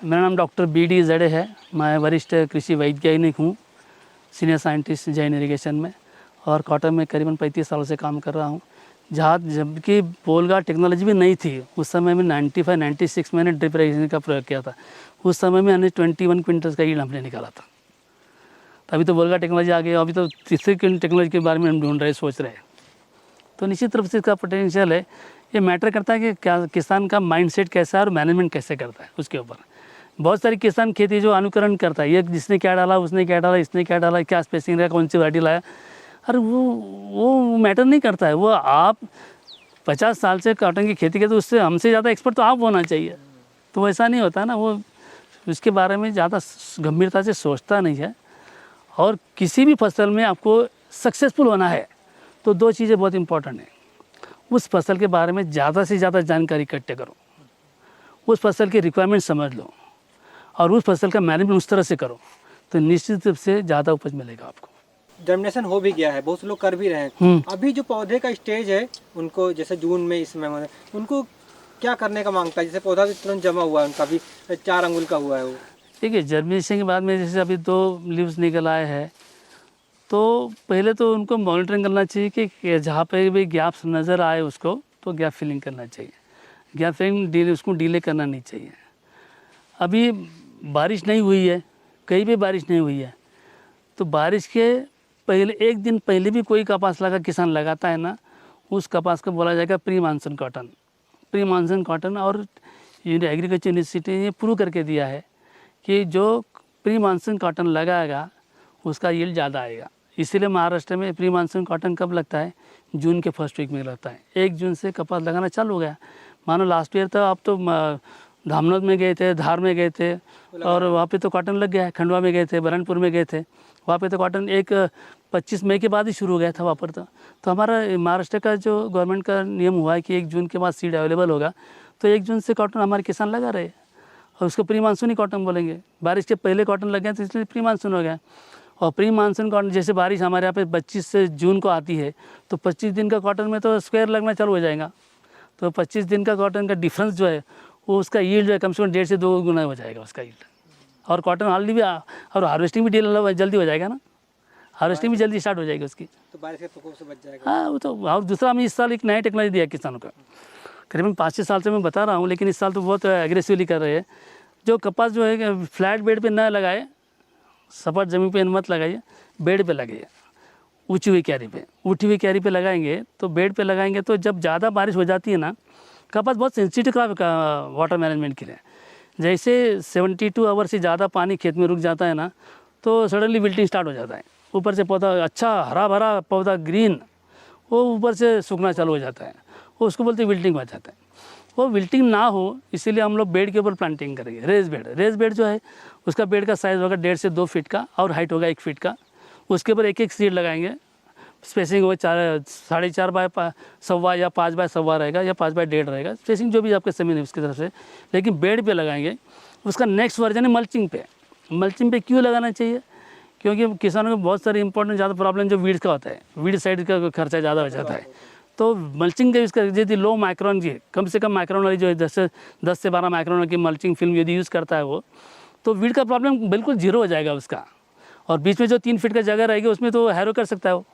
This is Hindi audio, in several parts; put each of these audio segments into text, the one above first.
मेरा नाम डॉक्टर BD जड़े है। मैं वरिष्ठ कृषि वैज्ञानिक हूँ, सीनियर साइंटिस्ट जैन इरीगेशन में, और कॉटन में करीबन 35 सालों से काम कर रहा हूँ। जहाँ जबकि पोलगा टेक्नोलॉजी भी नहीं थी उस समय में, 95-96 मैंने ड्रिप इरीगेशन का प्रयोग किया था। उस समय में हमने 21 क्विंटल का यील्ड हमने निकाला था। अभी तो पोलगा टेक्नोलॉजी आ गई, अभी तो तीसरी टेक्नोलॉजी के बारे में हम ढूंढ रहे, सोच रहे हैं। तो निश्चित रूप से इसका पोटेंशियल है। ये मैटर करता है कि क्या किसान का माइंडसेट कैसा है और मैनेजमेंट कैसे करता है, उसके ऊपर। बहुत सारे किसान खेती जो अनुकरण करता है, ये जिसने क्या डाला, उसने क्या डाला, इसने क्या डाला, क्या स्पेसिंग रहा, कौन सी वैरायटी लाया, अरे वो मैटर नहीं करता है। वो आप 50 साल से कॉटन की खेती करते, उससे हमसे ज़्यादा एक्सपर्ट तो आप होना चाहिए। तो ऐसा नहीं होता ना, वो उसके बारे में ज़्यादा गंभीरता से सोचता नहीं है। और किसी भी फसल में आपको सक्सेसफुल होना है तो दो चीज़ें बहुत इंपॉर्टेंट हैं। उस फसल के बारे में ज़्यादा से ज़्यादा जानकारी इकट्ठे करो, उस फसल की रिक्वायरमेंट समझ लो, और उस फसल का मैनेजमेंट उस तरह से करो, तो निश्चित रूप से ज़्यादा उपज मिलेगा आपको। जर्मिनेशन हो भी गया है, बहुत से लोग कर भी रहे हैं। अभी जो पौधे का स्टेज है, उनको जैसे जून में इसमें उनको क्या करने का मांगता है? जैसे पौधा भी तुरंत जमा हुआ है, उनका भी 4 अंगुल का हुआ है वो। देखिए, जर्मिनेशन के बाद में जैसे अभी 2 लीव्स निकल आए हैं, तो पहले तो उनको मॉनिटरिंग करना चाहिए कि जहाँ पे भी गैप्स नज़र आए उसको तो गैप फिलिंग करना चाहिए। गैप फिलिंग उसको डिले करना नहीं चाहिए। अभी बारिश नहीं हुई है, कहीं भी बारिश नहीं हुई है, तो बारिश के पहले 1 दिन पहले भी कोई कपास लगा किसान लगाता है ना, उस कपास को बोला जाएगा pre monsoon cotton. Pre monsoon cotton, और एग्रीकल्चर यूनिवर्सिटी ने प्रूव करके दिया है कि जो प्री मानसून कॉटन लगाएगा उसका यील्ड ज़्यादा आएगा। इसीलिए महाराष्ट्र में प्री मानसून कॉटन कब लगता है? जून के फर्स्ट वीक में लगता है। 1 जून से कपास लगाना चालू हो गया। मानो लास्ट ईयर तो आप तो धामनोद में गए थे, धार में गए थे, और वहाँ पे तो कॉटन लग गया है। खंडवा में गए थे, बरनपुर में गए थे, वहाँ पे तो कॉटन 25 मई के बाद ही शुरू हो गया था वहाँ पर। तो हमारा महाराष्ट्र का जो गवर्नमेंट का नियम हुआ है कि 1 जून के बाद सीड अवेलेबल होगा, तो 1 जून से कॉटन हमारे किसान लगा रहे, और उसको प्री मानसून ही कॉटन बोलेंगे। बारिश के पहले कॉटन लग गया तो इसलिए प्री मानसून हो गया। और प्री मानसून कॉटन, जैसे बारिश हमारे यहाँ पे 25 से जून को आती है, तो 25 दिन का कॉटन में तो स्क्वायर लगना चालू हो जाएगा। तो 25 दिन का कॉटन का डिफरेंस जो है, वो उसका यील्ड जो है कम से कम 1.5 से 2 गुना हो जाएगा उसका यील्ड। और कॉटन हार्डली भी, और हार्वेस्टिंग भी जल्दी हो जाएगा ना, हार्वेस्टिंग भी जल्दी स्टार्ट हो जाएगी उसकी, तो बारिश के प्रकोप से बच जाएगा। हाँ, वो तो। और दूसरा, हम इस साल एक नया टेक्नोलॉजी दिया किसानों का, करीबन 5-6 साल से मैं बता रहा हूँ, लेकिन इस साल तो बहुत एग्रेसिवली कर रहे हैं। जो कपास जो है फ्लैट बेड पे ना लगाए, सपाट ज़मीन पे मत लगाइए, बेड पे लगाइए, ऊँची हुई क्यारी पे। उठी हुई क्यारी पे लगाएंगे तो, बेड पे लगाएंगे तो जब ज़्यादा बारिश हो जाती है ना, कपास बहुत सेंसिटिव क्रॉप है वाटर मैनेजमेंट के लिए। जैसे 72 आवर से ज़्यादा पानी खेत में रुक जाता है ना, तो सडनली विल्टिंग स्टार्ट हो जाता है। ऊपर से पौधा अच्छा हरा भरा पौधा ग्रीन, वो ऊपर से सूखना चालू हो जाता है, वो उसको बोलते हैं विल्टिंग हो जाता है। वो विल्टिंग ना हो इसीलिए हम लोग बेड के ऊपर प्लांटिंग करेंगे। रेज बेड जो है, उसका बेड का साइज़ होगा 1.5 से 2 फीट का, और हाइट होगा 1 फीट का। उसके ऊपर एक सीड लगाएंगे, स्पेसिंग वो 4.5 बाय 1.25 या 5 बाय 1.25 रहेगा, या 5 बाय 1.5 रहेगा, स्पेसिंग जो भी आपके ज़मीन है उसकी तरफ से। लेकिन बेड पे लगाएंगे। उसका नेक्स्ट वर्जन है मल्चिंग पे। मल्चिंग पे क्यों लगाना चाहिए? क्योंकि किसानों को बहुत सारी इंपॉर्टेंट ज़्यादा प्रॉब्लम जो वीड्स का होता है, वीड साइड का खर्चा ज़्यादा हो जाता है। तो मल्चिंग का यूज़ कर, यदि लो माइक्रोन की, कम से कम माइक्रोन वाली जो है 10 से 12 माइक्रोन की मल्चिंग फिल्म यदि यूज़ करता है वो, तो वीड का प्रॉब्लम बिल्कुल जीरो हो जाएगा उसका। और बीच में जो 3 फीट का जगह रहेगी उसमें तो हैरो कर सकता है, वो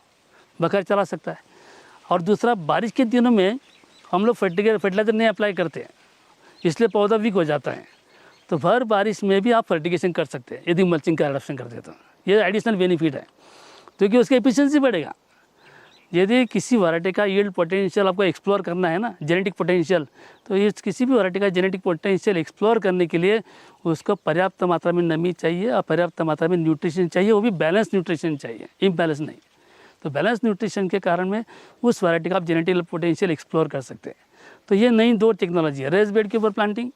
बखर चला सकता है। और दूसरा, बारिश के दिनों में हम लोग फर्टिलाइज़र नहीं अप्लाई करते, इसलिए पौधा वीक हो जाता है। तो भर बारिश में भी आप फर्टिगेशन कर सकते हैं यदि मल्चिंग का एडॉप्शन करते हैं, तो ये एडिशनल बेनिफिट है, क्योंकि उसकी एफिशिएंसी बढ़ेगा। यदि किसी वैरायटी का यील्ड पोटेंशियल आपको एक्सप्लोर करना है ना, जेनेटिक पोटेंशियल, तो ये किसी भी वैरायटी का जेनेटिक पोटेंशियल एक्सप्लोर करने के लिए उसको पर्याप्त मात्रा में नमी चाहिए और पर्याप्त मात्रा में न्यूट्रिशन चाहिए, वो भी बैलेंस न्यूट्रिशन चाहिए, इम्बैलेंस नहीं। तो बैलेंस न्यूट्रिशन के कारण में उस वैरायटी का आप जेनेटिक पोटेंशियल एक्सप्लोर कर सकते हैं। तो ये नई 2 टेक्नोलॉजी है, रेज बेड के ऊपर प्लांटिंग,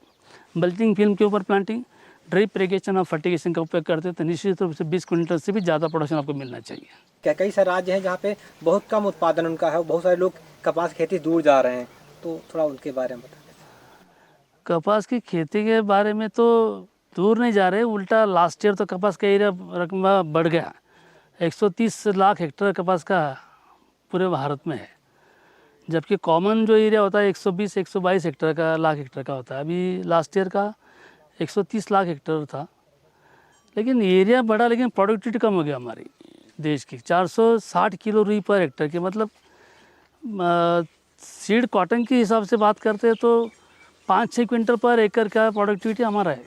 मल्चिंग फिल्म के ऊपर प्लांटिंग, ड्रिप इरिगेशन और फर्टिगेशन का उपयोग करते हैं। तो निश्चित रूप से 20 क्विंटल से भी ज़्यादा प्रोडक्शन आपको मिलना चाहिए। क्या कई सारे राज्य हैं जहाँ पे बहुत कम उत्पादन उनका है, बहुत सारे लोग कपास खेती दूर जा रहे हैं, तो थोड़ा उनके बारे में बता दें। कपास की खेती के बारे में तो दूर नहीं जा रहे, उल्टा लास्ट ईयर तो कपास का एरिया रकबा बढ़ गया। 130 लाख हेक्टेयर कपास का पूरे भारत में है, जबकि कॉमन जो एरिया होता है 120-122 हेक्टेयर का, लाख हेक्टेयर का होता है। अभी लास्ट ईयर का 130 लाख हेक्टेयर था, लेकिन एरिया बड़ा लेकिन प्रोडक्टिविटी कम हो गया हमारी देश की। 460 किलो रुई पर हेक्टेयर की, मतलब सीड कॉटन के हिसाब से बात करते हैं तो 5-6 क्विंटल पर एकड़ का प्रोडक्टिविटी हमारा है।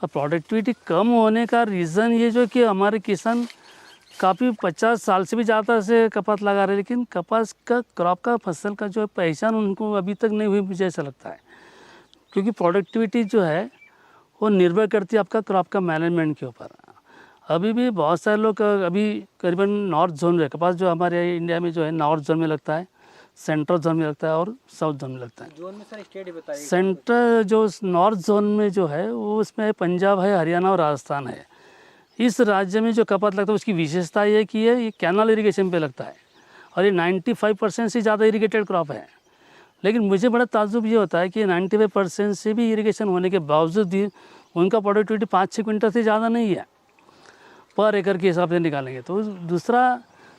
और प्रोडक्टिविटी कम होने का रीज़न ये जो कि हमारे किसान काफ़ी 50 साल से भी ज़्यादा से कपास लगा रहे हैं, लेकिन कपास का क्रॉप का फसल का जो पहचान उनको अभी तक नहीं हुई, मुझे ऐसा लगता है। क्योंकि प्रोडक्टिविटी जो है वो निर्भर करती है आपका क्रॉप का मैनेजमेंट के ऊपर। अभी भी बहुत सारे लोग अभी करीबन नॉर्थ जोन में कपास जो हमारे इंडिया में जो है नॉर्थ जोन में लगता है, सेंट्रल जोन में लगता है और साउथ जोन में लगता है। जोन में सर स्टेट ही बताइए। सेंट्रल जो नॉर्थ जोन में जो है वो उसमें पंजाब है, हरियाणा और राजस्थान है। इस राज्य में जो कपास लगता है उसकी विशेषता ये कि ये कैनाल इरिगेशन पे लगता है और ये 95% से ज़्यादा इरिगेटेड क्रॉप है। लेकिन मुझे बड़ा ताज्जुब ये होता है कि 95% से भी इरिगेशन होने के बावजूद भी उनका प्रोडक्टिविटी 5-6 क्विंटल से ज़्यादा नहीं है पर एकड़ के हिसाब से निकालेंगे। तो दूसरा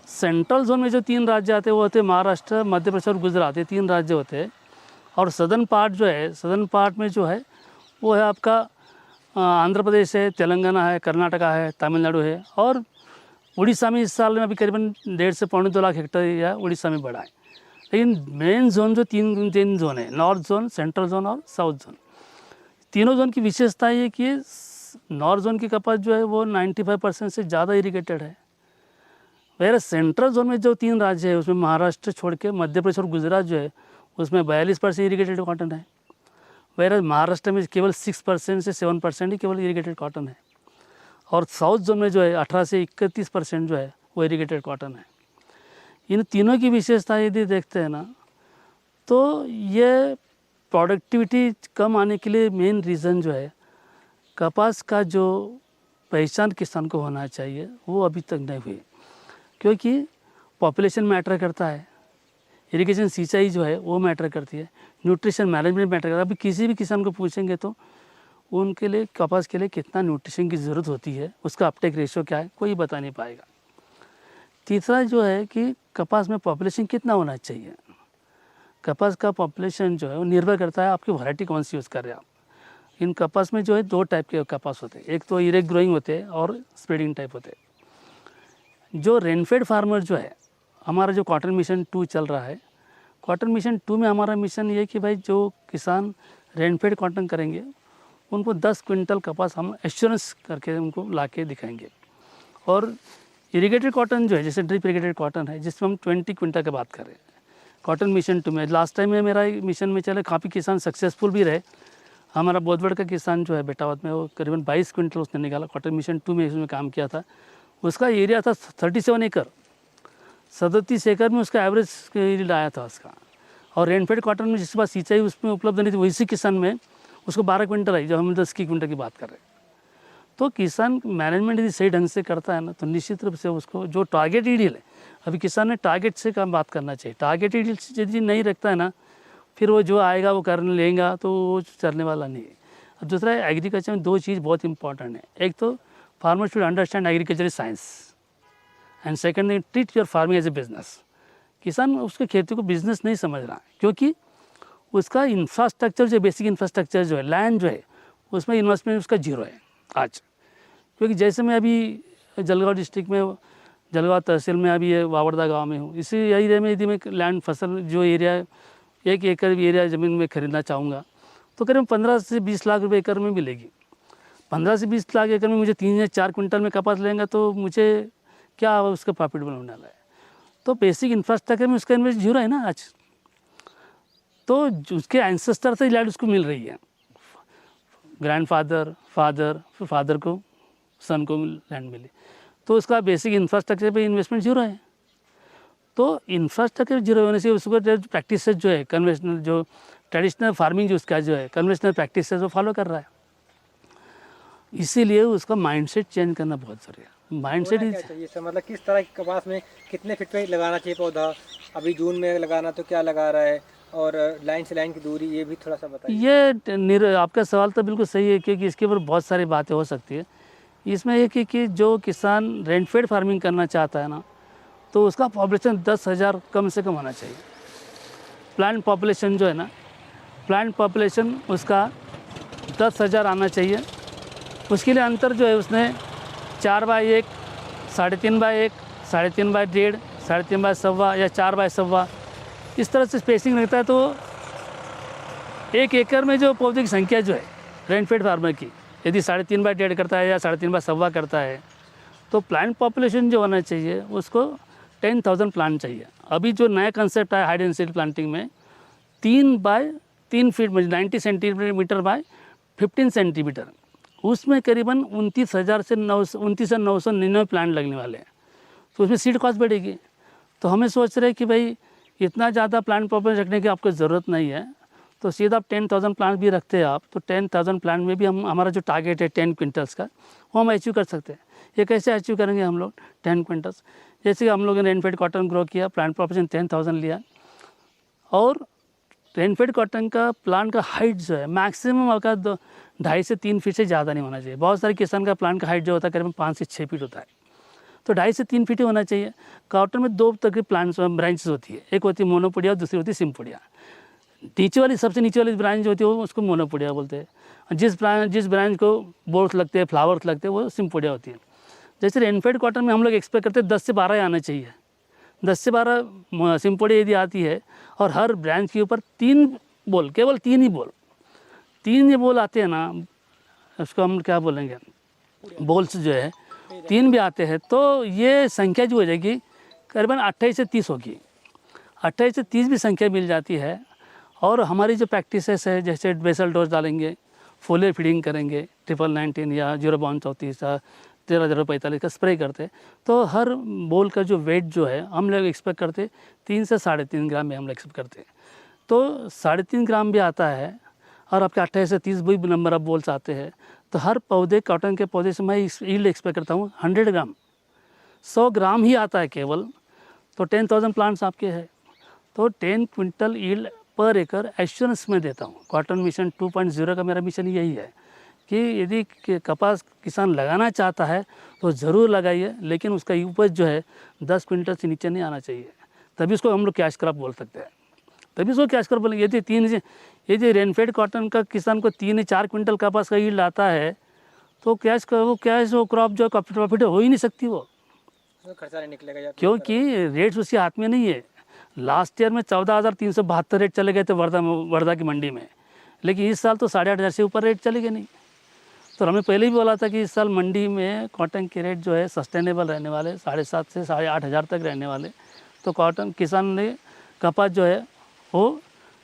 सेंट्रल जोन में जो 3 राज्य आते हैं वो होते हैं महाराष्ट्र, मध्य प्रदेश और गुजरात, ये 3 राज्य होते हैं। और सदर्न पार्ट जो है, सदर्न पार्ट में जो है वो है आपका आंध्र प्रदेश है, तेलंगाना है, कर्नाटका है, तमिलनाडु है और उड़ीसा में इस साल में अभी करीबन 1.5 से 2.25 लाख हेक्टेयर या उड़ीसा में बढ़ा है। लेकिन मेन जोन जो तीन जोन है, नॉर्थ जोन, सेंट्रल जोन और साउथ जोन, तीनों जोन की विशेषता ये कि नॉर्थ जोन की कपास जो है वो 95% से ज़्यादा इरिगेटेड है। वह सेंट्रल जोन में जो 3 राज्य है उसमें महाराष्ट्र छोड़ के मध्य प्रदेश और गुजरात जो है उसमें 42% इरिगेटेड कॉटन है। वह महाराष्ट्र में केवल 6% से 7% ही केवल इरिगेटेड कॉटन है और साउथ जोन में जो है 18 से 31% जो है वो इरिगेटेड कॉटन है। इन तीनों की विशेषता यदि देखते हैं ना तो ये प्रोडक्टिविटी कम आने के लिए मेन रीज़न जो है कपास का जो पहचान किसान को होना चाहिए वो अभी तक नहीं हुई, क्योंकि पॉपुलेशन मैटर करता है, इरिगेशन सिंचाई जो है वो मैटर करती है, न्यूट्रिशन मैनेजमेंट मैटर करता है। अभी किसी भी किसान को पूछेंगे तो उनके लिए कपास के लिए कितना न्यूट्रिशन की ज़रूरत होती है, उसका अपटेक रेशियो क्या है, कोई बता नहीं पाएगा। तीसरा जो है कि कपास में पॉपुलेशन कितना होना चाहिए। कपास का पॉपुलेशन जो है वो निर्भर करता है आपकी वैरायटी कौन सी यूज़ कर रहे हैं आप। इन कपास में जो है 2 टाइप के कपास होते हैं, एक तो इरेक्ट ग्रोइंग होते हैं और स्प्रेडिंग टाइप होते हैं। जो रेनफेड फार्मर जो है, हमारा जो कॉटन मिशन 2 चल रहा है, कॉटन मिशन 2 में हमारा मिशन ये कि भाई जो किसान रेनफेड कॉटन करेंगे उनको 10 क्विंटल कपास हम एश्योरेंस करके उनको ला के दिखाएंगे। और इरिगेटेड कॉटन जो है, जैसे ड्रिप इरिगेटेड कॉटन है जिसमें हम 20 क्विंटल की बात कर रहे हैं, कॉटन मिशन 2 में लास्ट टाइम में मेरा मिशन में चले, काफ़ी किसान सक्सेसफुल भी रहे। हमारा बहुत बड़ा का किसान जो है बेटावत में वो करीबन 22 क्विंटल उसने निकाला, कॉटन मिशन 2 में इसमें काम किया था। उसका एरिया था 37 एकड़, 37 एकड़ में उसका एवरेज यील्ड आया था उसका। और रेनफेड कॉटन में जिसके पास सिंचाई उसमें उपलब्ध नहीं थी वैसी किसान में उसको 12 क्विंटल आई, जब हम 10 की क्विंटल की बात कर रहे हैं। तो किसान मैनेजमेंट यदि सही ढंग से करता है ना तो निश्चित रूप से उसको जो टारगेट ईल्ड है, अभी किसान ने टारगेट से काम बात करना चाहिए। टारगेट ईल्ड यदि नहीं रखता है ना फिर वो जो आएगा वो कर लेगा तो वो चलने वाला नहीं है। अब दूसरा एग्रीकल्चर में 2 चीज़ बहुत इंपॉर्टेंट है, एक तो farmer should understand agriculture science and second treat your farming as a business. किसान उसके खेती को बिजनेस नहीं समझ रहा है क्योंकि उसका इंफ्रास्ट्रक्चर जो बेसिक इंफ्रास्ट्रक्चर जो है, लैंड जो है उसमें इन्वेस्टमेंट उसका 0 है आज। क्योंकि जैसे मैं अभी जलगांव डिस्ट्रिक्ट में, जलगांव तहसील में अभी ये वावड़दा गांव में हूँ, इसी एरिया में यदि मैं लैंड फसल जो एरिया 1 एकड़ एरिया ज़मीन में खरीदना चाहूँगा तो करीब 15 से 20 लाख रुपए एकड़ में मिलेगी। 15 से 20 लाख एकड़ में मुझे 3 या 4 क्विंटल में कपास लेंगे तो मुझे क्या उसका प्रॉफिट बनाने वाला है। तो बेसिक इंफ्रास्ट्रक्चर में उसका इन्वेस्ट 0 है ना आज। तो उसके एंसेस्टर से लैंड उसको मिल रही है, ग्रैंडफादर, फादर, फिर फादर को सन को लैंड मिली, तो उसका बेसिक इंफ्रास्ट्रक्चर पे इन्वेस्टमेंट 0 है। तो इंफ्रास्ट्रक्चर 0 होने से उसको प्रैक्टिस जो है कन्वेंशनल, जो ट्रेडिशनल फार्मिंग जो उसका जो है कन्वेंशनल प्रैक्टिस वो फॉलो कर रहा है। इसीलिए उसका माइंडसेट चेंज करना बहुत ज़रूरी है। माइंडसेट क्या चाहिए सर, मतलब किस तरह की कपास में कितने फीट पे लगाना चाहिए पौधा, अभी जून में लगाना तो क्या लगा रहा है, और लाइन से लाइन की दूरी ये भी थोड़ा सा बताइए। ये आपका सवाल तो बिल्कुल सही है क्योंकि इसके ऊपर बहुत सारी बातें हो सकती है। इसमें एक है कि जो किसान रेनफेड फार्मिंग करना चाहता है ना तो उसका पॉपुलेशन 10,000 कम से कम होना चाहिए। प्लांट पॉपुलेशन जो है ना, प्लांट पॉपुलेशन उसका 10,000 आना चाहिए। उसके लिए अंतर जो है उसने 4/1, 3.5/1, 3.5/1.5, 3.5/1.25 या 4/1.25 इस तरह से स्पेसिंग रहता है। तो 1 एकड़ में जो पौधे की संख्या जो है रेनफेड फार्मर की, यदि 3.5/1.5 करता है या 3.5/1.25 करता है, तो प्लांट पॉपुलेशन जो होना चाहिए उसको 10,000 प्लांट चाहिए। अभी जो नया कंसेप्ट है हाई डेंसिटी प्लांटिंग में 3/3 फीट में 90 सेंटीमीटर बाय 15 सेंटीमीटर, उसमें करीबन 29,999 प्लांट लगने वाले हैं। तो उसमें सीड कॉस्ट बढ़ेगी। तो हमें सोच रहे हैं कि भाई इतना ज़्यादा प्लांट पॉपुलेशन रखने की आपको ज़रूरत नहीं है, तो सीधा आप 10,000 प्लांट भी रखते हैं आप, तो 10,000 प्लांट में भी हमारा जो टारगेट है 10 क्विंटल्स का, वो हम अचीव कर सकते हैं। ये कैसे अचीव करेंगे हम लोग 10 क्विंटल्स? जैसे कि हम लोगों ने रेनफेड कॉटन ग्रो किया, प्लांट पॉपुलेशन 10,000 लिया, और रेनफेड कॉटन का प्लांट का हाइट जो है मैक्सिमम आपका 2.5 से 3 फीट से ज़्यादा नहीं होना चाहिए। बहुत सारे किसान का प्लांट का हाइट जो होता है करीबन 5 से 6 फीट होता है, तो 2.5 से 3 फीट ही होना चाहिए। कॉटन में 2 तरह की प्लांट्स ब्रांचेस होती है, एक होती है मोनोपोडिया और दूसरी होती है सिम्पोडिया। नीचे वाली सबसे नीचे वाली ब्रांच जो होती है वो उसको मोनोपोडिया बोलते हैं, जिस ब्रांच को बोर्ड्स लगते हैं, फ्लावर्स लगते हैं, वो सिम्पोडिया होती है। जैसे रेनफेड कॉटन में हम लोग एक्सपेक्ट करते हैं 10 से 12 आना चाहिए। 10 से 12 सिम्पोडिया यदि आती है और हर ब्रांच के ऊपर 3 बोल, केवल 3 ही बोल, 3 ये बोल आते हैं ना, उसको हम क्या बोलेंगे, बोल्स जो है 3 भी आते हैं, तो ये संख्या जो हो जाएगी करीबन 28 से 30 होगी। 28 से 30 भी संख्या मिल जाती है। और हमारी जो प्रैक्टिसेस है, जैसे बेसल डोज डालेंगे, फोलियर फीडिंग करेंगे, 1919 या 0/34 या 13/045 का स्प्रे करते, तो हर बोल का जो वेट जो है हम लोग एक्सपेक्ट करते 3 से 3.5 ग्राम में हम लोग एक्सपेक्ट करते। तो 3.5 ग्राम भी आता है और आपके 28 से 30 भी नंबर ऑफ बोल्स आते हैं। तो हर पौधे, कॉटन के पौधे से मैं यील्ड एक्सपेक्ट करता हूँ 100 ग्राम, 100 ग्राम ही आता है केवल। तो 10,000 प्लांट्स आपके हैं, तो 10 क्विंटल यील्ड पर एकड़ एश्योरेंस में देता हूँ। कॉटन मिशन 2.0 का मेरा मिशन यही है कि यदि कपास किसान लगाना चाहता है तो ज़रूर लगाइए, लेकिन उसका उपज जो है 10 क्विंटल से नीचे नहीं आना चाहिए, तभी उसको हम लोग कैश क्रॉप बोल सकते हैं। तभी उसको कैश क्रॉप बोलेंगे। यदि रेनफेड कॉटन का किसान को 3-4 क्विंटल कपास का यील्ड आता है, तो कैश क्रॉप जो प्रॉफिट हो ही नहीं सकती, वो खर्चा नहीं निकलेगा, क्योंकि रेट्स उसके हाथ में नहीं है। लास्ट ईयर में 14,372 रेट चले गए थे वर्धा की मंडी में, लेकिन इस साल तो 8,500 से ऊपर रेट चले गए नहीं। तो हमने पहले ही बोला था कि इस साल मंडी में कॉटन के रेट जो है सस्टेनेबल रहने वाले, 7,500 से 8,500 तक रहने वाले। तो कॉटन किसान ने कपास जो है वो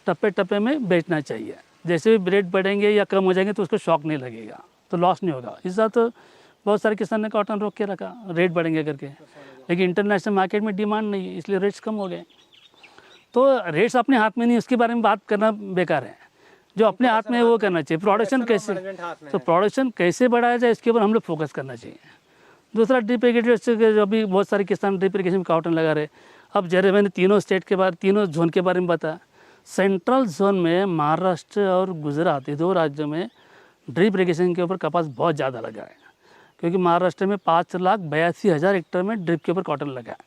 टप्पे टप्पे में बेचना चाहिए। जैसे भी रेट बढ़ेंगे या कम हो जाएंगे तो उसको शॉक नहीं लगेगा, तो लॉस नहीं होगा। इस साल तो बहुत सारे किसान ने कॉटन रोक के रखा रेट बढ़ेंगे करके, लेकिन इंटरनेशनल मार्केट में डिमांड नहीं है, इसलिए रेट्स कम हो गए। तो रेट्स अपने हाथ में नहीं, उसके बारे में बात करना बेकार है। जो अपने हाथ में है वो करना चाहिए। प्रोडक्शन कैसे बढ़ाया जाए इसके ऊपर हम लोग फोकस करना चाहिए। दूसरा ड्रिप इरिगेशन, जो अभी बहुत सारे किसान ड्रिप इरिगेशन में कॉटन लगा रहे। अब जैसे मैंने तीनों स्टेट के बारे, तीनों जोन के बारे में बताया। सेंट्रल जोन में महाराष्ट्र और गुजरात, ये 2 राज्यों में ड्रिप इरिगेशन के ऊपर कपास बहुत ज़्यादा लगा है, क्योंकि महाराष्ट्र में 5,82,000 हेक्टर में ड्रिप के ऊपर कॉटन लगा है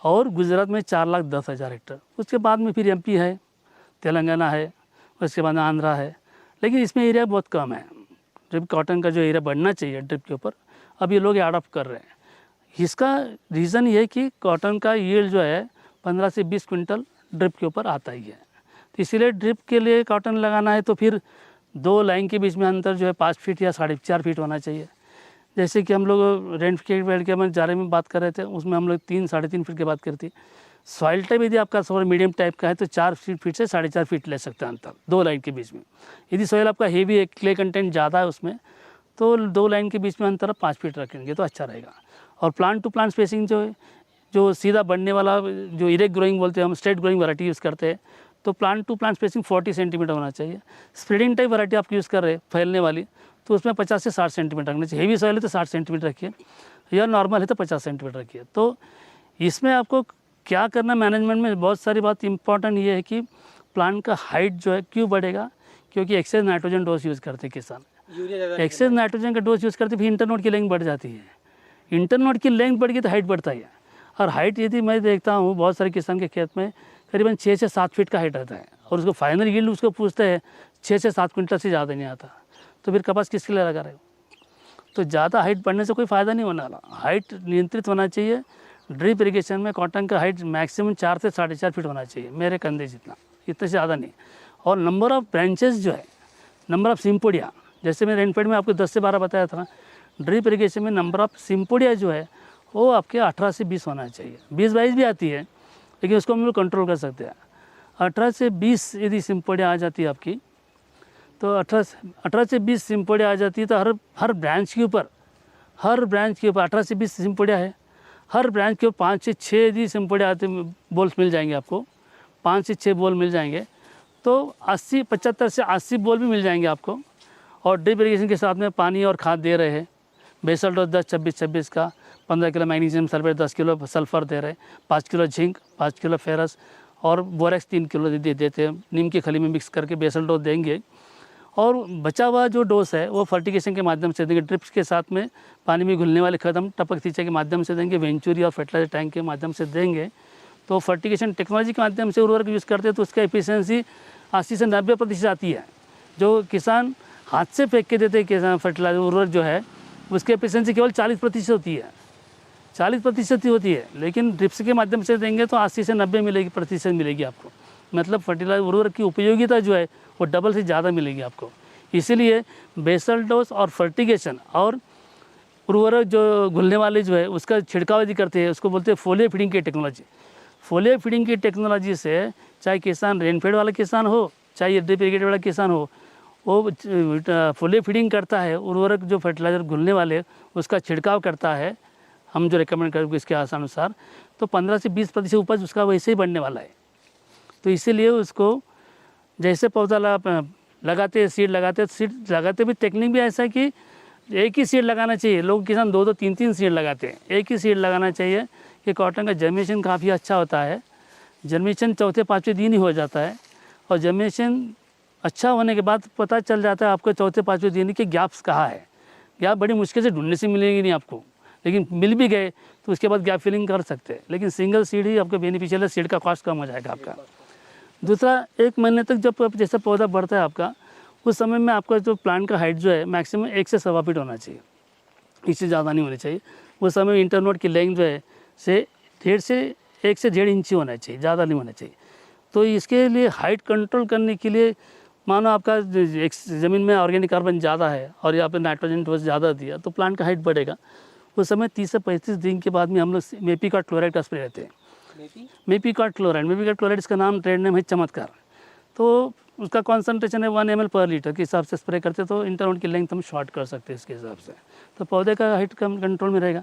और गुजरात में 4,10,000 हेक्टर। उसके बाद में फिर MP है, तेलंगाना है, उसके बाद आंध्रा है, लेकिन इसमें एरिया बहुत कम है। ड्रिप कॉटन का जो एरिया बढ़ना चाहिए ड्रिप के ऊपर, अब ये लोग अडॉप्ट कर रहे हैं। इसका रीज़न ये है कि कॉटन का यील्ड जो है 15 से 20 क्विंटल ड्रिप के ऊपर आता ही है। तो इसीलिए ड्रिप के लिए कॉटन लगाना है तो फिर 2 लाइन के बीच में अंतर जो है 5 फीट या 4.5 फीट होना चाहिए। जैसे कि हम लोग रेनफेड के बारे में बात कर रहे थे, उसमें हम लोग 3-3.5 फीट की बात करती। सॉइल टाइप यदि आपका सॉइल मीडियम टाइप का है तो 4 फीट से 4.5 फीट ले सकते हैं अंतर 2 लाइन के बीच में। यदि सॉइल आपका हेवी है, क्ले कंटेंट ज़्यादा है उसमें, तो 2 लाइन के बीच में अंतर 5 फीट रखेंगे तो अच्छा रहेगा। और प्लांट टू प्लांट स्पेसिंग जो सीधा बढ़ने वाला, जो इरेक्ट ग्रोइंग बोलते हैं, हम स्ट्रेट ग्रोइंग वैरायटी यूज़ करते हैं, तो plant to plant spacing 40 centimetre होना चाहिए। स्प्रेडिंग टाइप वैरायटी आप यूज़ कर रहे हैं फैलने वाली, तो उसमें 50 से 60 सेंटीमीटर रखना चाहिए। हेवी सॉइल है तो 60 सेंटीमीटर रखिए, या नॉर्मल है तो 50 सेंटीमीटर रखिए। तो इसमें आपको क्या करना, मैनेजमेंट में बहुत सारी बात इंपॉर्टेंट ये है कि प्लांट का हाइट जो है क्यों बढ़ेगा, क्योंकि एक्सेस नाइट्रोजन डोज यूज़ करते हैं किसान। एक्सेस नाइट्रोजन का डोज यूज़ करते फिर इंटरनोड की लेंथ बढ़ जाती है। इंटरनोड की लेंथ बढ़ गई तो हाइट बढ़ता ही है। और हाइट यदि मैं देखता हूँ बहुत सारे किसान के खेत में करीबन 6 से 7 फीट का हाइट रहता है, और उसको फाइनल यील्ड उसको पूछते हैं 6 से 7 क्विंटल से ज़्यादा नहीं आता। तो फिर कपास किसके लिए लगा रहे हो? तो ज़्यादा हाइट बढ़ने से कोई फ़ायदा नहीं होने वाला। हाइट नियंत्रित होना चाहिए। ड्रिप इरिगेशन में कॉटन का हाइट मैक्सिमम 4 से 4.5 फीट होना चाहिए, मेरे कंधे जितना, इतने से ज़्यादा नहीं। और नंबर ऑफ़ ब्रांचेस जो है, नंबर ऑफ़ सिम्पोडिया, जैसे मैं रेनफेड में आपको 10 से 12 बताया था, ड्रिप इरिगेशन में नंबर ऑफ़ सिम्पोडिया जो है वो आपके 18 से 20 होना चाहिए। 20-22 भी आती है, लेकिन उसको हम लोग कंट्रोल कर सकते हैं। 18 से 20 यदि सिम्पोडिया आ जाती है आपकी, तो 18 से 20 सिम्पोडिया आ जाती है, तो हर ब्रांच के ऊपर 18 से 20 सिम्पोडिया है, हर ब्रांच के ऊपर 5 से 6 यदि सिम्पोडिया आते बॉल्स मिल जाएंगे आपको, 5 से 6 बॉल मिल जाएंगे, तो 75 से 80 बॉल भी मिल जाएंगे आपको। और ड्रिप इरिगेशन के साथ में पानी और खाद दे रहे हैं, बेसल डोज 10-26-26 का, 15 kilo magnesium sulphate, 10 kilo sulphur दे रहे हैं, 5 किलो जिंक, 5 किलो फेरस और बोरेक्स 3 किलो देते हैं, नीम की खली में मिक्स करके बेसल डोज देंगे। और बचा हुआ जो डोज है वो फर्टिगेशन के माध्यम से देंगे, ड्रिप्स के साथ में पानी में घुलने वाले खत हम टपक सिंचाई के माध्यम से देंगे, वेंचुरी और फर्टिलाइजर टैंक के माध्यम से देंगे। तो फर्टिगेशन टेक्नोलॉजी के माध्यम से उर्वरक यूज़ करते हैं तो उसका एफिशिएंसी 80 से 90% आती है। जो किसान हाथ से फेंक के देते हैं किसान फर्टिलाइजर उर्वरक जो है, उसकी एफिशिएंसी केवल 40% होती है, 40% ही होती है। लेकिन ड्रिप्स के माध्यम से देंगे तो 80 से 90% मिलेगी आपको। मतलब फर्टिलाइजर उर्वरक की उपयोगिता जो है वो डबल से ज़्यादा मिलेगी आपको। इसीलिए बेसल डोज और फर्टिगेशन और उर्वरक जो घुलने वाले जो है उसका छिड़काव यदि करते हैं, उसको बोलते हैं फोलियर फीडिंग की टेक्नोलॉजी। फोलियर फीडिंग की टेक्नोलॉजी से चाहे किसान रेनफेड वाला किसान हो, चाहे ड्रिप इरिगेटेड वाला किसान हो, वो फोलियर फीडिंग करता है, उर्वरक जो फर्टिलाइजर घुलने वाले उसका छिड़काव करता है, हम जो रिकमेंड करेंगे इसके अनुसार, तो 15 से 20% उपज उसका वैसे ही बढ़ने वाला है। तो इसीलिए उसको जैसे पौधा लगाते हैं, सीड लगाते भी टेक्निक भी ऐसा है कि एक ही सीड लगाना चाहिए। लोग किसान 2-2, 3-3 सीड लगाते हैं, एक ही सीड लगाना चाहिए कि कॉटन का जर्मिनेशन काफ़ी अच्छा होता है। जर्मिनेशन 4-5वें दिन ही हो जाता है, और जर्मिनेशन अच्छा होने के बाद पता चल जाता है आपको 4-5वें दिन के गैप्स कहाँ है। गैप बड़ी मुश्किल से ढूंढने से मिलेंगे नहीं आपको, लेकिन मिल भी गए तो उसके बाद गैप फिलिंग कर सकते हैं। लेकिन सिंगल सीड ही आपको बेनिफिशियल है, सीड का कॉस्ट कम हो जाएगा आपका। दूसरा, 1 महीने तक जब जैसा पौधा बढ़ता है आपका, उस समय में आपका जो प्लांट का हाइट जो है मैक्सिमम 1 से 1.25 फीट होना चाहिए, इससे ज़्यादा नहीं होनी चाहिए। उस समय इंटरनोड की लेंथ जो है से 1 से 1.5 इंच होना चाहिए, ज़्यादा नहीं होना चाहिए। तो इसके लिए हाइट कंट्रोल करने के लिए, मानो आपका एक ज़मीन में ऑर्गेनिक कार्बन ज़्यादा है और यहाँ पे नाइट्रोजन डोज ज़्यादा दिया तो प्लांट का हाइट बढ़ेगा। उस समय 30 से 35 दिन के बाद में हम लोग मेपिकॉट क्लोराइड का स्प्रे लेते हैं। मेपिकॉट क्लोराइड इसका नाम ट्रेड नेम है चमत्कार। तो उसका कॉन्सेंट्रेशन है 1 ml पर लीटर के हिसाब से स्प्रे करते, तो इंटरनोड की लेंथ हम शॉर्ट कर सकते हैं इसके हिसाब से, तो पौधे का हाइट कम कंट्रोल में रहेगा।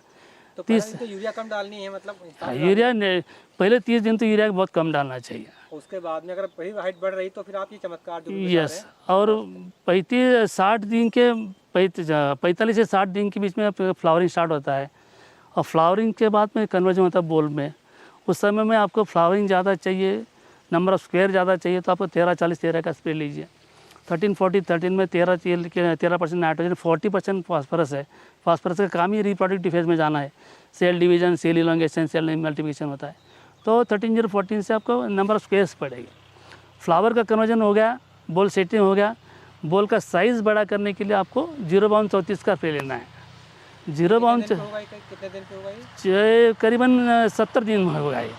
तो 30 तो यूरिया कम डालनी है, मतलब यूरिया पहले 30 दिन तो यूरिया बहुत कम डालना चाहिए। उसके बाद में अगर वही हाइट बढ़ रही तो फिर आप ये चमत्कार जो यस, और 45 से 60 दिन के बीच में फ्लावरिंग स्टार्ट होता है, और फ्लावरिंग के बाद में कन्वर्जन होता है बोल में। उस समय में आपको फ्लावरिंग ज़्यादा चाहिए, नंबर ऑफ़ स्क्वायर ज़्यादा चाहिए, तो आपको 13-40-13 का स्प्रे लीजिए। 13-40-13 में 13% नाइट्रोजन, 40% फास्फोरस है। फास्फोरस का काम ही रिप्रोडक्टिव फेज में जाना है, cell division, cell elongation, cell multiplication होता है। तो 13-0-14 से आपको नंबर ऑफ़ स्क्वायर्स पड़ेगी। फ्लावर का कन्वर्जन हो गया, बॉल सेटिंग हो गया, बॉल का साइज़ बड़ा करने के लिए आपको 0 बाउंड 34 का स्प्रे लेना है। 0 बाउंड कितने दिन पे होगा ये? करीबन 70 दिन में होगा ये।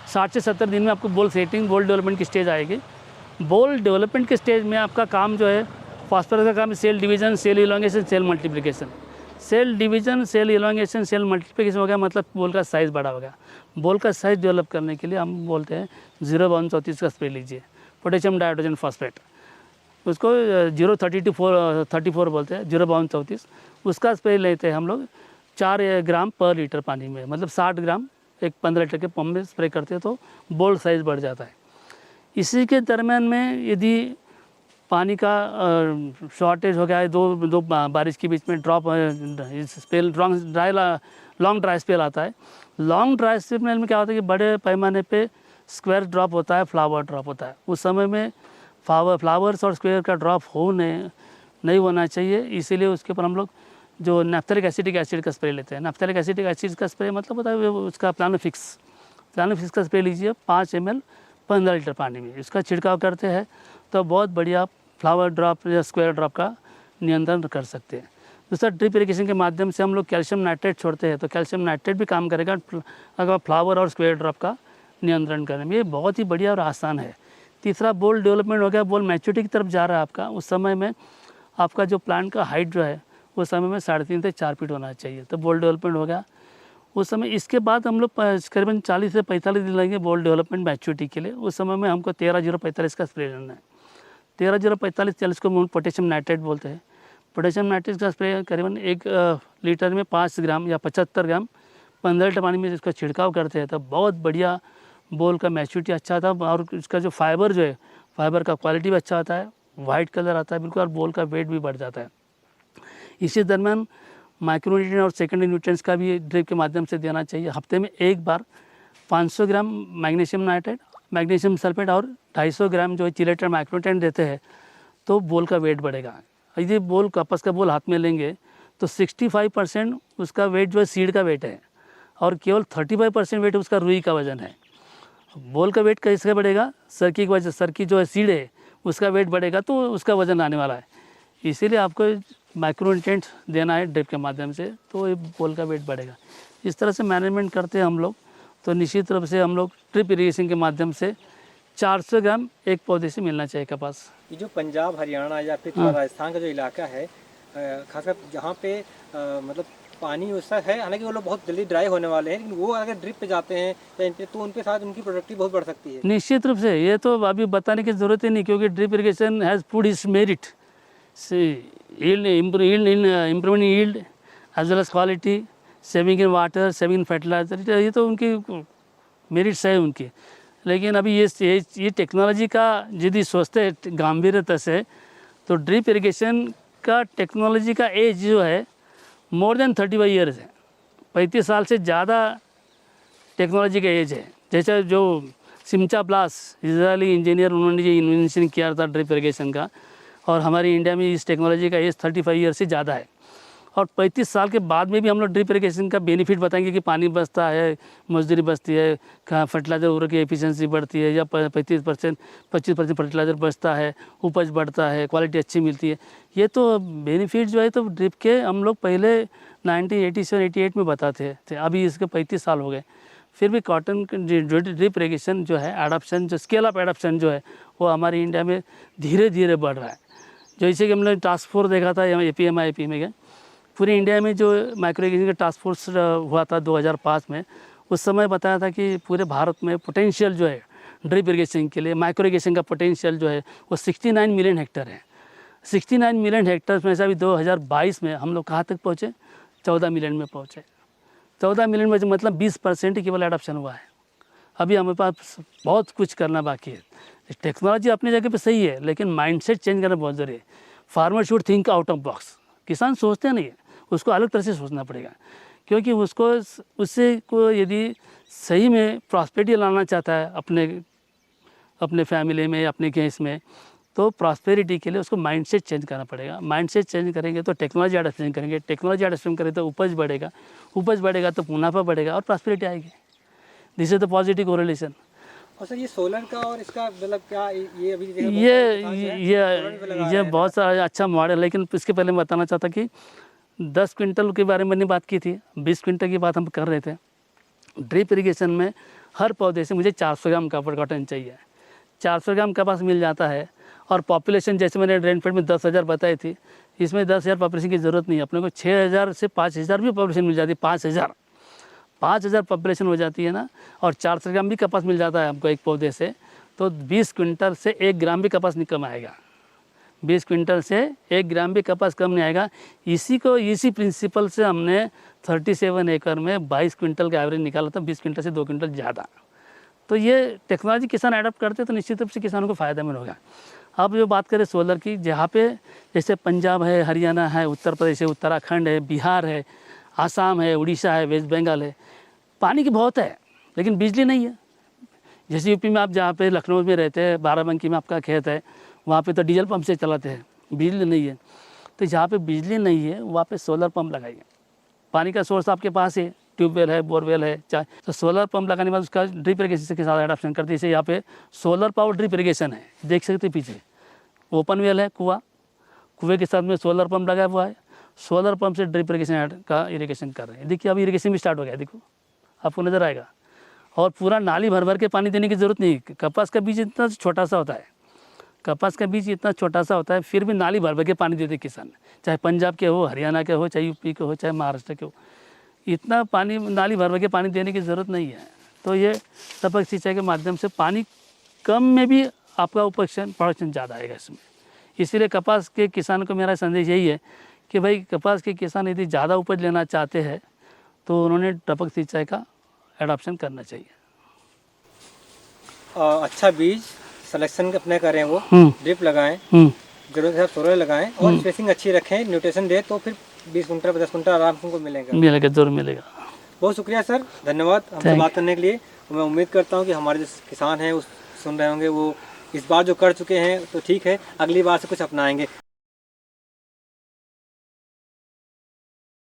60 से 70 दिन में आपको बॉल सेटिंग, बॉल डेवलपमेंट की स्टेज आएगी। बॉल डेवलपमेंट के स्टेज में आपका काम जो है, फास्फोरस का काम है cell division, cell elongation, cell multiplication. Cell division, cell elongation, cell multiplication हो गया, मतलब बॉल का साइज़ बड़ा हो गया। बॉल का साइज़ डेवलप करने के लिए हम बोलते हैं 0 बाउंड 34 का स्प्रे लीजिए। पोटेशियम डाइहाइड्रोजन फॉस्फेट, उसको 0-32-34 बोलते हैं, 0 बाउंड 34, उसका स्प्रे लेते हैं हम लोग 4 ग्राम पर लीटर पानी में, मतलब 60 ग्राम एक 15 लीटर के पंप में स्प्रे करते हैं, तो बॉल साइज़ बढ़ जाता है। इसी के दरम्यान में यदि पानी का शॉर्टेज हो गया है, दो बारिश के बीच में drop spell, long dry spell आता है। लॉन्ग ड्राई स्पेल में क्या होता है कि बड़े पैमाने पे स्क्वायर ड्रॉप होता है, फ्लावर ड्रॉप होता है। उस समय में फ्लावर्स और स्क्वायर का ड्रॉप नहीं होना चाहिए, इसीलिए उसके ऊपर हम लोग जो नैप्थेलिक एसिटिक एसिड का स्प्रे लेते हैं। नैप्थेलिक एसिटिक एसिड का स्प्रे मतलब होता है उसका प्लानोफिक्स का स्प्रे लीजिए 5 ml 15 लीटर पानी में इसका छिड़काव करते हैं तो बहुत बढ़िया फ्लावर ड्रॉप या स्क्वायर ड्रॉप का नियंत्रण कर सकते हैं। दूसरा ड्रिप इरिगेशन के माध्यम से हम लोग कैल्शियम नाइट्रेट छोड़ते हैं तो कैल्शियम नाइट्रेट भी काम करेगा अगर फ्लावर और स्क्वायर ड्रॉप का नियंत्रण करने में। ये बहुत ही बढ़िया और आसान है। तीसरा बोल डेवलपमेंट हो गया, बोल मैच्योरिटी की तरफ जा रहा है आपका। उस समय में आपका जो प्लांट का हाइट जो है उस समय में 3.5 से 4 फीट होना चाहिए, तो बोल डेवलपमेंट हो गया उस समय। इसके बाद हम लोग करीबन 40 से 45 दिन लगेंगे बोल डेवलपमेंट मैच्योरिटी के लिए। उस समय में हमको 13-0-45 का स्प्रे करना है। 13-0-45 को हम पोटेशियम नाइट्रेट बोलते हैं। पोटेशियम नाइट्रेट का स्प्रे करीबन 1 लीटर में 5 ग्राम या 75 ग्राम 15 लीटर पानी में इसका छिड़काव करते हैं तो बहुत बढ़िया बोल का मैच्योरिटी अच्छा था और इसका जो फाइबर जो है फाइबर का क्वालिटी भी अच्छा आता है, वाइट कलर आता है बिल्कुल, और बोल का वेट भी बढ़ जाता है। इसी दरम्यान माइक्रोन्यूट्रिएंट और सेकेंडरी न्यूट्रिएंट्स का भी ड्रिप के माध्यम से देना चाहिए। हफ्ते में एक बार 500 ग्राम मैग्नीशियम नाइट्रेट, मैग्नीशियम सल्फेट और 250 ग्राम जो है चिलेटेड माइक्रोन्यूट्रिएंट देते हैं तो बोल का वेट बढ़ेगा। यदि बोल कपास का बोल हाथ में लेंगे तो 65% उसका वेट जो है सीड का वेट है और केवल 35% वेट उसका रुई का वजन है। बोल का वेट कैसे बढ़ेगा? सरकी की वजह, सरकी जो है सीड है उसका वेट बढ़ेगा तो उसका वजन आने वाला है। इसीलिए आपको माइक्रोन्यूट्रिएंट्स देना है ड्रिप के माध्यम से तो ये बोल का वेट बढ़ेगा। इस तरह से मैनेजमेंट करते हैं हम लोग। तो निश्चित रूप से हम लोग ड्रिप इरीगेशन के माध्यम से 400 ग्राम एक पौधे से मिलना चाहिए कपास। ये जो पंजाब हरियाणा या फिर थोड़ा राजस्थान का जो इलाका है खासकर जहाँ पे मतलब पानी वैसा है, हालांकि वो लोग बहुत जल्दी ड्राई होने वाले हैं, लेकिन वो अगर ड्रिप पे जाते हैं या इन पे तो उनके साथ उनकी प्रोडक्टिविटी बहुत बढ़ सकती है। निश्चित रूप से ये तो अभी बताने की ज़रूरत ही नहीं, क्योंकि drip irrigation has put it's merit improvement in yield as well as quality, saving in water, saving in fertilizer, ये तो उनकी मेरिट्स है उनकी। लेकिन अभी ये टेक्नोलॉजी का यदि सोचते हैं गंभीरता से तो ड्रिप इरिगेशन का टेक्नोलॉजी का एज जो है मोर देन 35 ईयर्स है। 35 साल से ज़्यादा टेक्नोलॉजी का एज है। जैसे जो सिमचा ब्लास इजरायली इंजीनियर उन्होंने ये इन्वेंशन किया था ड्रिप इरिगेशन का, और हमारी इंडिया में इस टेक्नोलॉजी का एज 35 ईयर से ज़्यादा है। और 35 साल के बाद में भी हम लोग ड्रिप इरिगेशन का बेनिफिट बताएंगे कि पानी बचता है, मजदूरी बचती है, फर्टिलाइज़र उर्वरक की एफिशिएंसी बढ़ती है या 25% फर्टिलाइज़र बचता है, उपज बढ़ता है, क्वालिटी अच्छी मिलती है। ये तो बेनिफिट जो है तो ड्रिप के हम लोग पहले 1987-88 में बताते थे। अभी इसके 35 साल हो गए, फिर भी कॉटन जो ड्रिप इरिगेशन जो है एडाप्शन, जो स्केल अप एडाप्शन जो है वो हमारी इंडिया में धीरे धीरे बढ़ रहा है। जैसे कि हमने टास्क फोर्स देखा था APMI में गए, पूरी इंडिया में जो माइक्रो इरिगेशन का टास्क फोर्स हुआ था 2005 में, उस समय बताया था कि पूरे भारत में पोटेंशियल जो है ड्रिप इरिगेशन के लिए, माइक्रो इरिगेशन का पोटेंशियल जो है वो 69 मिलियन हेक्टर है। 69 मिलियन हेक्टर में से अभी 2022 में हम लोग कहाँ तक पहुँचे? 14 मिलियन में पहुँचे। 14 मिलियन में मतलब 20% ही केवल एडॉप्शन हुआ है। अभी हमारे पास बहुत कुछ करना बाकी है। टेक्नोलॉजी अपनी जगह पे सही है, लेकिन माइंडसेट चेंज करना बहुत ज़रूरी है। Farmer should think out of box. किसान सोचते नहीं है, उसको अलग तरह से सोचना पड़ेगा, क्योंकि उससे को यदि सही में प्रॉस्पेरिटी लाना चाहता है अपने फैमिली में, अपने केस में, तो प्रॉस्पेरिटी के लिए उसको माइंडसेट चेंज करना पड़ेगा। माइंडसेट चेंज करेंगे तो टेक्नोलॉजी एडॉप्शन करेंगे, टेक्नोलॉजी एडॉप्शन करें तो उपज बढ़ेगा तो मुनाफा बढ़ेगा और प्रॉस्पेरिटी आएगी। This is the positive correlation. और सर ये सोलर का और इसका मतलब क्या ये अभी ये बहुत सारा अच्छा मॉडल है, लेकिन इसके पहले मैं बताना चाहता कि 10 क्विंटल के बारे में मैंने बात की थी, 20 क्विंटल की बात हम कर रहे थे। ड्रिप इरिगेशन में हर पौधे से मुझे 400 ग्राम कॉटन चाहिए। 400 ग्राम कपास मिल जाता है, और पॉपुलेशन जैसे मैंने रेनफेड में 10,000 बताई थी, इसमें 10,000 पॉपुलेशन की ज़रूरत नहीं है। अपने को 6,000 से 5,000 भी पॉपुलेशन मिल जाती है। 5,000 पॉपुलेशन हो जाती है ना, और 400 ग्राम भी कपास मिल जाता है हमको एक पौधे से, तो 20 क्विंटल से 1 ग्राम भी कपास नहीं कम आएगा। 20 क्विंटल से 1 ग्राम भी कपास कम नहीं आएगा। इसी प्रिंसिपल से हमने 37 एकड़ में 22 क्विंटल का एवरेज निकाला था, 20 क्विंटल से 2 क्विंटल ज़्यादा। तो ये टेक्नोलॉजी किसान एडॉप्ट करते तो निश्चित रूप से किसानों को फ़ायदा मिल होगा। अब जो बात करें सोलर की, जहाँ पे जैसे पंजाब है, हरियाणा है, उत्तर प्रदेश है, उत्तराखंड है, बिहार है, आसाम है, उड़ीसा है, वेस्ट बंगाल है, पानी की बहुत है लेकिन बिजली नहीं है। जैसे यूपी में आप जहाँ पे लखनऊ में रहते हैं, बाराबंकी में आपका खेत है, वहाँ पे तो डीजल पंप से चलाते हैं, बिजली नहीं है। तो जहाँ पे बिजली नहीं है वहाँ पे सोलर पंप लगाइए। पानी का सोर्स आपके पास है, ट्यूबवेल है, बोरवेल है, चाहे तो सोलर पंप लगाने के बाद उसका ड्रिप इरीगेशन के साथ एडाप्शन करते हैं। जैसे यहाँ पे सोलर पावर ड्रिप इरीगेशन है, देख सकते हैं पीछे ओपन वेल है, कुएँ के साथ में सोलर पंप लगा हुआ है, सोलर पंप से ड्रिप इरीगेशन का इरीगेशन कर रहे हैं। देखिए अभी इरीगेशन भी स्टार्ट हो गया, देखो आपको नज़र आएगा। और पूरा नाली भर भर के पानी देने की ज़रूरत नहीं। कपास का बीज इतना छोटा सा होता है, कपास का बीज इतना छोटा सा होता है, फिर भी नाली भर भर के पानी देते किसान, चाहे पंजाब के हो, हरियाणा के हो, चाहे यूपी के हो, चाहे महाराष्ट्र के हो, इतना पानी नाली भर भर के पानी देने की ज़रूरत नहीं है। तो ये टपक सिंचाई के माध्यम से पानी कम में भी आपका प्रोडक्शन ज़्यादा आएगा इसमें। इसीलिए कपास के किसान को मेरा संदेश यही है कि भाई कपास के किसान यदि ज़्यादा उपज लेना चाहते हैं तो उन्होंने टपक सिंचाई का एडॉप्शन करना चाहिए। अच्छा बीज सिलेक्शन अपने करें, वो ड्रिप लगाएं, जरूरत है सोलर लगाएं और स्पेसिंग अच्छी रखें, न्यूट्रिशन दे, तो फिर 20 कुंटल 50 कुंटल आराम से उनको मिलेगा। जरूर मिलेगा। बहुत शुक्रिया सर, धन्यवाद हमसे बात करने के लिए। मैं उम्मीद करता हूँ कि हमारे जो किसान हैं वो सुन रहे होंगे, वो इस बार जो कर चुके हैं तो ठीक है, अगली बार से कुछ अपनाएंगे।